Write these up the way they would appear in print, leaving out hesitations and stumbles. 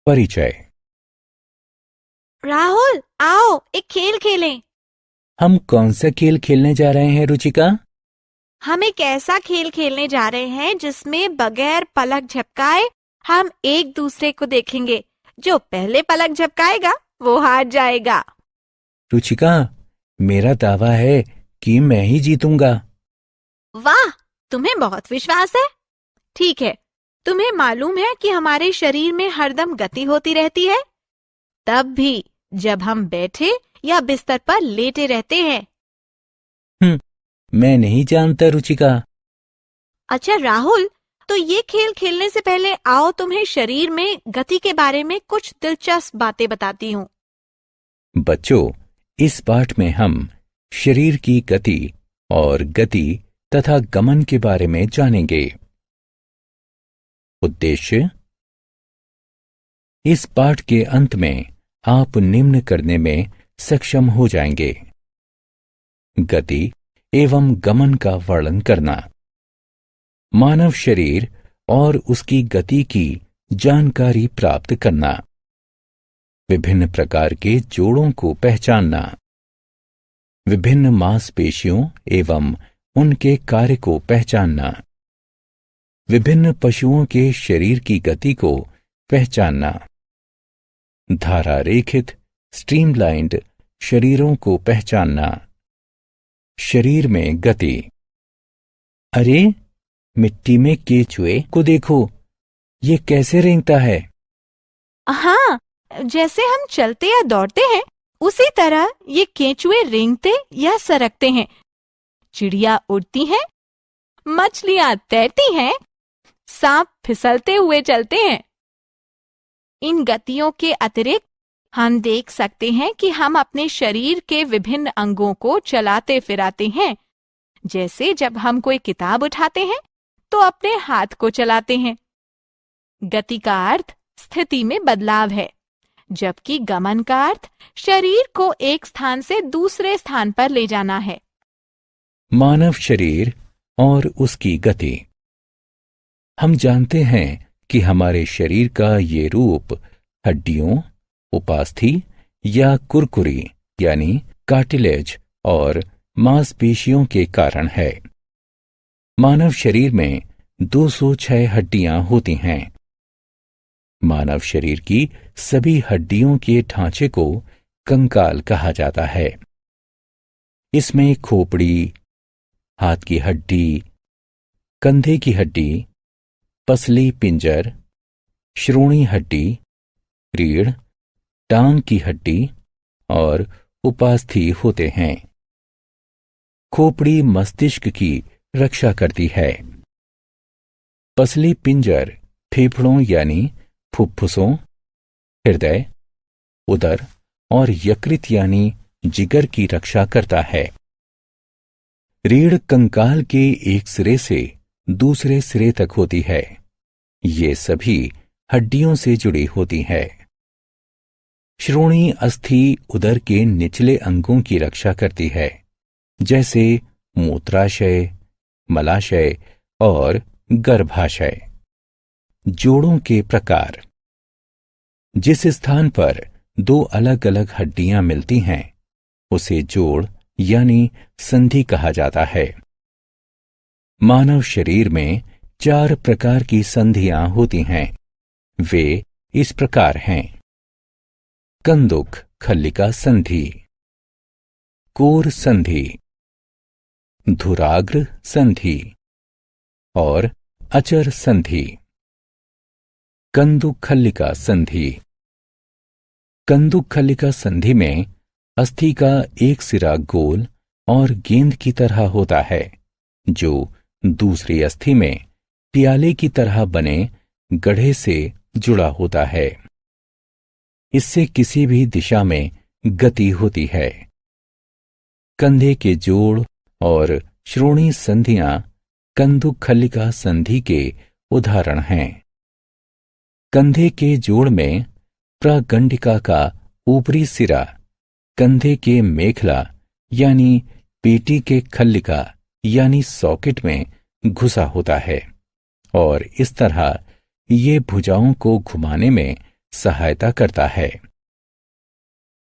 परिचय। राहुल, आओ एक खेल खेलें। हम कौन सा खेल खेलने जा रहे हैं रुचिका? हम एक ऐसा खेल खेलने जा रहे हैं जिसमें बगैर पलक झपकाए हम एक दूसरे को देखेंगे। जो पहले पलक झपकाएगा वो हार जाएगा। रुचिका, मेरा दावा है कि मैं ही जीतूंगा। वाह, तुम्हें बहुत विश्वास है। ठीक है, तुम्हें मालूम है कि हमारे शरीर में हरदम गति होती रहती है, तब भी जब हम बैठे या बिस्तर पर लेटे रहते हैं। मैं नहीं जानता रुचिका। अच्छा राहुल, तो ये खेल खेलने से पहले आओ तुम्हें शरीर में गति के बारे में कुछ दिलचस्प बातें बताती हूँ। बच्चों, इस पाठ में हम शरीर की गति और गति तथा गमन के बारे में जानेंगे। उद्देश्य: इस पाठ के अंत में आप निम्न करने में सक्षम हो जाएंगे: गति एवं गमन का वर्णन करना, मानव शरीर और उसकी गति की जानकारी प्राप्त करना, विभिन्न प्रकार के जोड़ों को पहचानना, विभिन्न मांसपेशियों एवं उनके कार्य को पहचानना, विभिन्न पशुओं के शरीर की गति को पहचानना, धारा रेखित स्ट्रीमलाइन्ड शरीरों को पहचानना, शरीर में गति। अरे, मिट्टी में केचुए को देखो, ये कैसे रेंगता है। हाँ, जैसे हम चलते या दौड़ते हैं उसी तरह ये केंचुए रेंगते या सरकते हैं। चिड़िया उड़ती हैं, मछलियां तैरती हैं, सांप फिसलते हुए चलते हैं। इन गतियों के अतिरिक्त हम देख सकते हैं कि हम अपने शरीर के विभिन्न अंगों को चलाते फिराते हैं। जैसे जब हम कोई किताब उठाते हैं तो अपने हाथ को चलाते हैं। गति का अर्थ स्थिति में बदलाव है, जबकि गमन का अर्थ शरीर को एक स्थान से दूसरे स्थान पर ले जाना है। मानव शरीर और उसकी गति। हम जानते हैं कि हमारे शरीर का ये रूप हड्डियों, उपास्थि या कुरकुरी यानी कार्टिलेज और मांसपेशियों के कारण है। मानव शरीर में 206 हड्डियां होती हैं। मानव शरीर की सभी हड्डियों के ढांचे को कंकाल कहा जाता है। इसमें खोपड़ी, हाथ की हड्डी, कंधे की हड्डी, पसली पिंजर, श्रोणी हड्डी, रीढ़, टांग की हड्डी और उपास्थि होते हैं। खोपड़ी मस्तिष्क की रक्षा करती है। पसली पिंजर फेफड़ों यानी फुफ्फुसों, हृदय, उदर और यकृत यानी जिगर की रक्षा करता है। रीढ़ कंकाल के एक सिरे से दूसरे सिरे तक होती है। ये सभी हड्डियों से जुड़ी होती है। श्रोणी अस्थि उदर के निचले अंगों की रक्षा करती है, जैसे मूत्राशय, मलाशय और गर्भाशय। जोड़ों के प्रकार। जिस स्थान पर दो अलग अलग हड्डियां मिलती हैं उसे जोड़ यानी संधि कहा जाता है। मानव शरीर में 4 प्रकार की संधियां होती हैं। वे इस प्रकार हैं: कंदुक खल्लिका संधि, कोर संधि, धुराग्र संधि और अचर संधि। कंदुक खल्लिका संधि। कंदुक खल्लिका संधि में अस्थि का एक सिरा गोल और गेंद की तरह होता है, जो दूसरी अस्थि में प्याले की तरह बने गढ़े से जुड़ा होता है। इससे किसी भी दिशा में गति होती है। कंधे के जोड़ और श्रोणी संधियां कंदुक खल्लिका संधि के उदाहरण हैं। कंधे के जोड़ में प्रागंडिका का ऊपरी सिरा कंधे के मेखला यानी पेटी के खल्लिका यानी सॉकेट में घुसा होता है और इस तरह ये भुजाओं को घुमाने में सहायता करता है।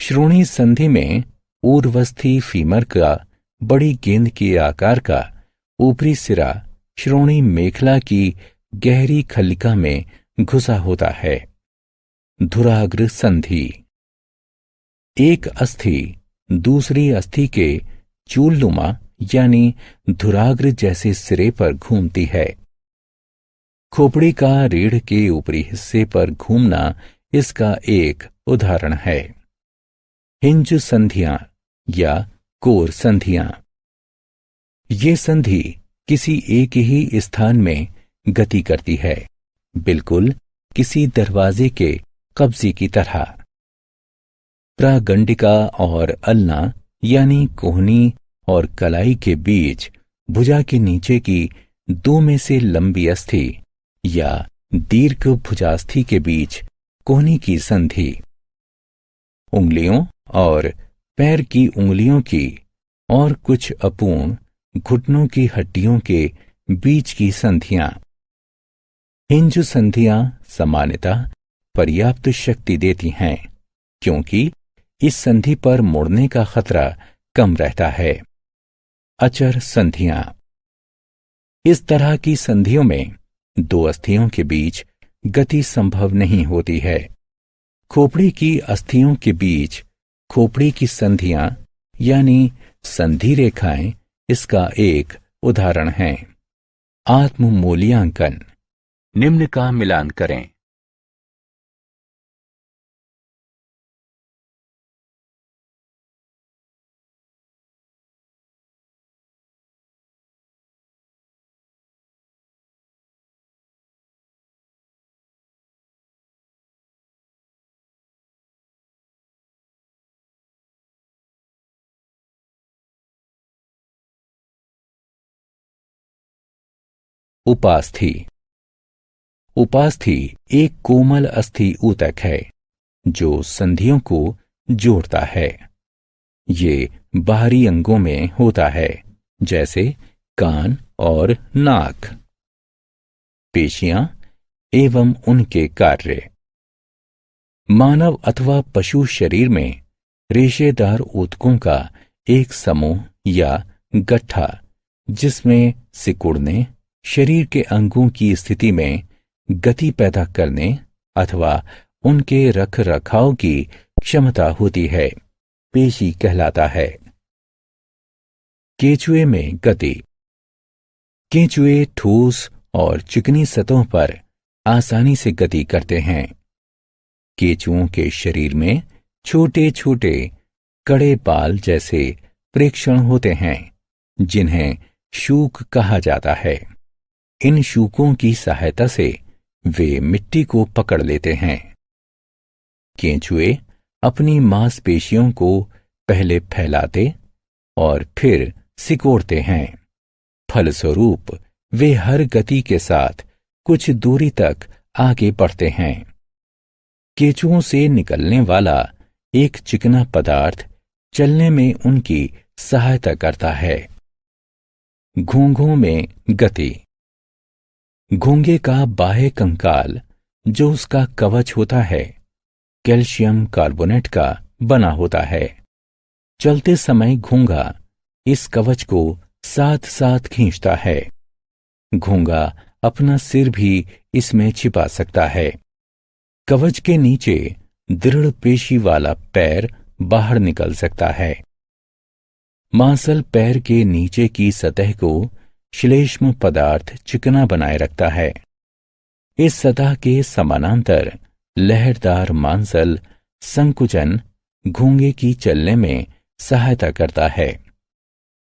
श्रोणी संधि में ऊर्ध्वस्थी फीमर का बड़ी गेंद के आकार का ऊपरी सिरा श्रोणी मेखला की गहरी खल्लिका में घुसा होता है। धुराग्र संधि। एक अस्थि दूसरी अस्थि के चूलनुमा यानी धुराग्र जैसे सिरे पर घूमती है। खोपड़ी का रीढ़ के ऊपरी हिस्से पर घूमना इसका एक उदाहरण है। हिंज संधियां या कोर संधियां। ये संधि किसी एक ही स्थान में गति करती है, बिल्कुल किसी दरवाजे के कब्जे की तरह। प्रागंडिका और अल्ना यानी कोहनी और कलाई के बीच भुजा के नीचे की दो में से लंबी अस्थि या दीर्घ भुजास्थि के बीच कोहनी की संधि। उंगलियों और पैर की उंगलियों की और कुछ अपूर्ण घुटनों की हड्डियों के बीच की संधियां। हिंज संधियां सामान्यतः पर्याप्त शक्ति देती हैं, क्योंकि इस संधि पर मुड़ने का खतरा कम रहता है। अचर संधियां। इस तरह की संधियों में दो अस्थियों के बीच गति संभव नहीं होती है। खोपड़ी की अस्थियों के बीच खोपड़ी की संधियां यानी संधि रेखाएं इसका एक उदाहरण है। आत्म मूल्यांकन। निम्न का मिलान करें। उपास्थि। उपास्थि एक कोमल अस्थि ऊतक है जो संधियों को जोड़ता है। ये बाहरी अंगों में होता है, जैसे कान और नाक। पेशियां एवं उनके कार्य। मानव अथवा पशु शरीर में रेशेदार ऊतकों का एक समूह या गट्ठा, जिसमें सिकुड़ने, शरीर के अंगों की स्थिति में गति पैदा करने अथवा उनके रख रखाव की क्षमता होती है, पेशी कहलाता है। केंचुए में गति। केंचुए ठोस और चिकनी सतहों पर आसानी से गति करते हैं। केंचुओं के शरीर में छोटे छोटे कड़े बाल जैसे प्रेक्षण होते हैं, जिन्हें शूक कहा जाता है। इन शूकों की सहायता से वे मिट्टी को पकड़ लेते हैं। केंचुए अपनी मांसपेशियों को पहले फैलाते और फिर सिकोड़ते हैं। फलस्वरूप वे हर गति के साथ कुछ दूरी तक आगे बढ़ते हैं। केंचुओं से निकलने वाला एक चिकना पदार्थ चलने में उनकी सहायता करता है। घोंघों में गति। घोंघे का बाह्य कंकाल, जो उसका कवच होता है, कैल्शियम कार्बोनेट का बना होता है। चलते समय घोंघा इस कवच को साथ साथ खींचता है। घोंघा अपना सिर भी इसमें छिपा सकता है। कवच के नीचे दृढ़ पेशी वाला पैर बाहर निकल सकता है। मांसल पैर के नीचे की सतह को श्लेष्म पदार्थ चिकना बनाए रखता है। इस सतह के समानांतर लहरदार मांसल संकुचन घोंघे की चलने में सहायता करता है।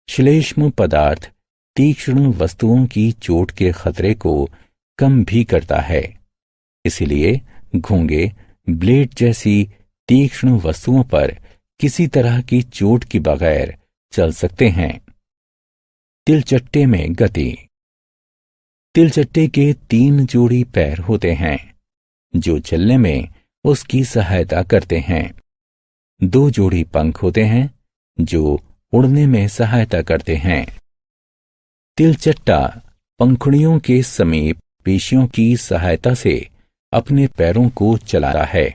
श्लेष्म पदार्थ तीक्ष्ण वस्तुओं की चोट के खतरे को कम भी करता है। इसलिए घोंघे ब्लेड जैसी तीक्ष्ण वस्तुओं पर किसी तरह की चोट के बगैर चल सकते हैं। तिलचट्टे में गति। तिलचट्टे के 3 जोड़ी पैर होते हैं, जो चलने में उसकी सहायता करते हैं। 2 जोड़ी पंख होते हैं, जो उड़ने में सहायता करते हैं। तिलचट्टा पंखुड़ियों के समीप पेशियों की सहायता से अपने पैरों को चलाता है।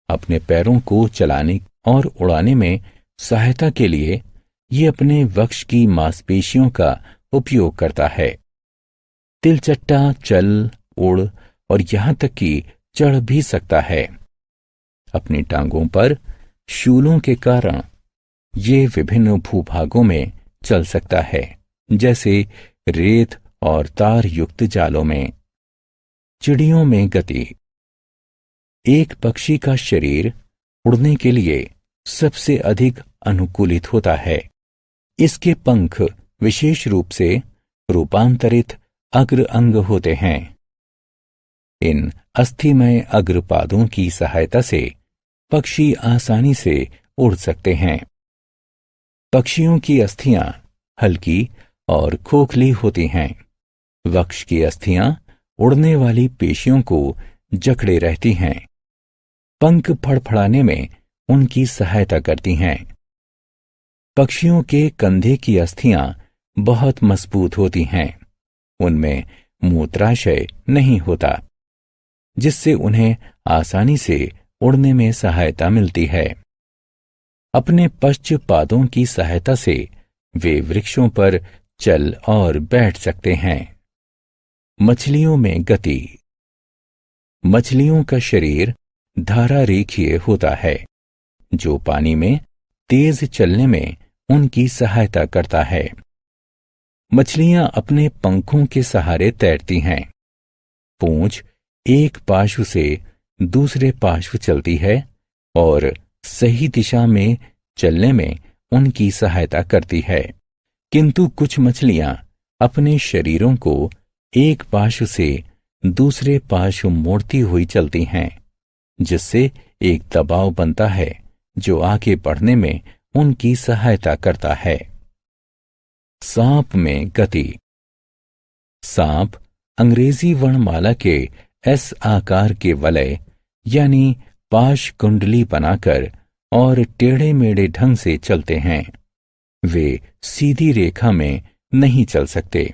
अपने पैरों को चलाने और उड़ाने में सहायता के लिए ये अपने वक्ष की मांसपेशियों का उपयोग करता है। तिलचट्टा चल, उड़ और यहां तक कि चढ़ भी सकता है। अपनी टांगों पर शूलों के कारण ये विभिन्न भूभागों में चल सकता है, जैसे रेत और तार युक्त जालों में। चिड़ियों में गति। एक पक्षी का शरीर उड़ने के लिए सबसे अधिक अनुकूलित होता है। इसके पंख विशेष रूप से रूपांतरित अग्र अंग होते हैं। इन अस्थिमय अग्रपादों की सहायता से पक्षी आसानी से उड़ सकते हैं। पक्षियों की अस्थियां हल्की और खोखली होती हैं। वक्ष की अस्थियां उड़ने वाली पेशियों को जकड़े रहती हैं। पंख फड़फड़ाने में उनकी सहायता करती हैं। पक्षियों के कंधे की अस्थियां बहुत मजबूत होती हैं। उनमें मूत्राशय नहीं होता, जिससे उन्हें आसानी से उड़ने में सहायता मिलती है। अपने पश्च पादों की सहायता से वे वृक्षों पर चल और बैठ सकते हैं। मछलियों में गति। मछलियों का शरीर धारा रेखीय होता है, जो पानी में तेज चलने में उनकी सहायता करता है। मछलियां अपने पंखों के सहारे तैरती हैं। पूंछ एक पार्श्व से दूसरे पार्श्व चलती है और सही दिशा में चलने में उनकी सहायता करती है। किंतु कुछ मछलियां अपने शरीरों को एक पार्श्व से दूसरे पार्श्व मोड़ती हुई चलती हैं, जिससे एक दबाव बनता है जो आगे बढ़ने में उनकी सहायता करता है। सांप में गति। सांप अंग्रेजी वर्णमाला के एस आकार के वलय यानी पाश कुंडली बनाकर और टेढ़े मेढ़े ढंग से चलते हैं। वे सीधी रेखा में नहीं चल सकते।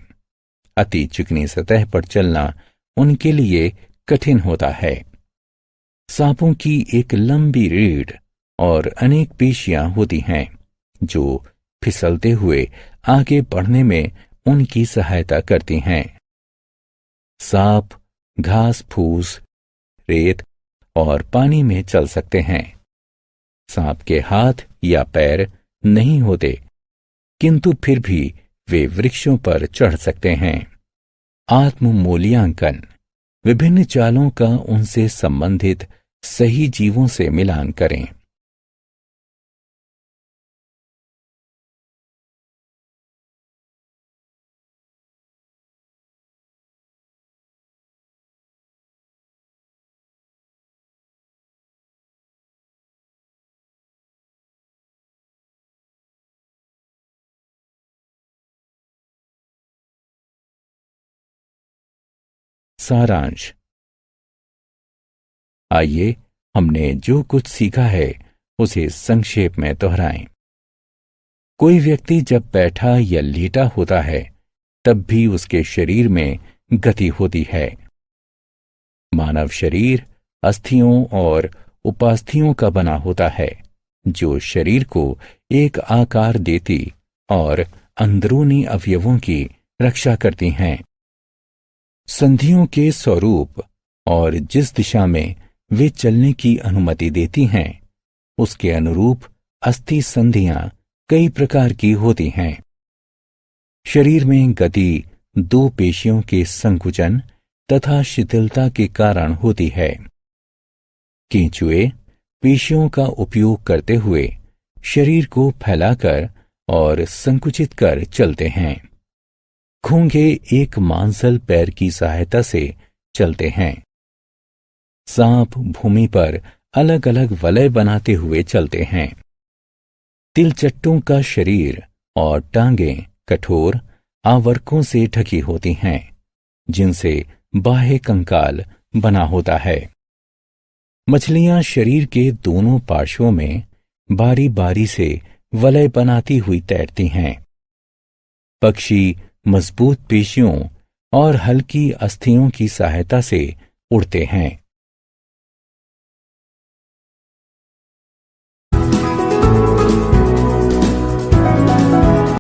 अति चिकनी सतह पर चलना उनके लिए कठिन होता है। सांपों की एक लंबी रीढ़ और अनेक पेशियां होती हैं, जो फिसलते हुए आगे बढ़ने में उनकी सहायता करती हैं। सांप घास फूस, रेत और पानी में चल सकते हैं। सांप के हाथ या पैर नहीं होते, किंतु फिर भी वे वृक्षों पर चढ़ सकते हैं। आत्म मूल्यांकन। विभिन्न चालों का उनसे संबंधित सही जीवों से मिलान करें। सारांश। आइए हमने जो कुछ सीखा है उसे संक्षेप में दोहराएं। कोई व्यक्ति जब बैठा या लेटा होता है तब भी उसके शरीर में गति होती है। मानव शरीर अस्थियों और उपास्थियों का बना होता है, जो शरीर को एक आकार देती और अंदरूनी अवयवों की रक्षा करती हैं। संधियों के स्वरूप और जिस दिशा में वे चलने की अनुमति देती हैं, उसके अनुरूप अस्थि संधियां कई प्रकार की होती हैं। शरीर में गति दो पेशियों के संकुचन तथा शिथिलता के कारण होती है। केंचुए पेशियों का उपयोग करते हुए शरीर को फैलाकर और संकुचित कर चलते हैं। घोंघे एक मांसल पैर की सहायता से चलते हैं। सांप भूमि पर अलग अलग वलय बनाते हुए चलते हैं। तिलचट्टों का शरीर और टांगें कठोर आवर्कों से ढकी होती हैं, जिनसे बाह्य कंकाल बना होता है। मछलियां शरीर के दोनों पार्श्वों में बारी बारी से वलय बनाती हुई तैरती हैं। पक्षी मजबूत पेशियों और हल्की अस्थियों की सहायता से उड़ते हैं।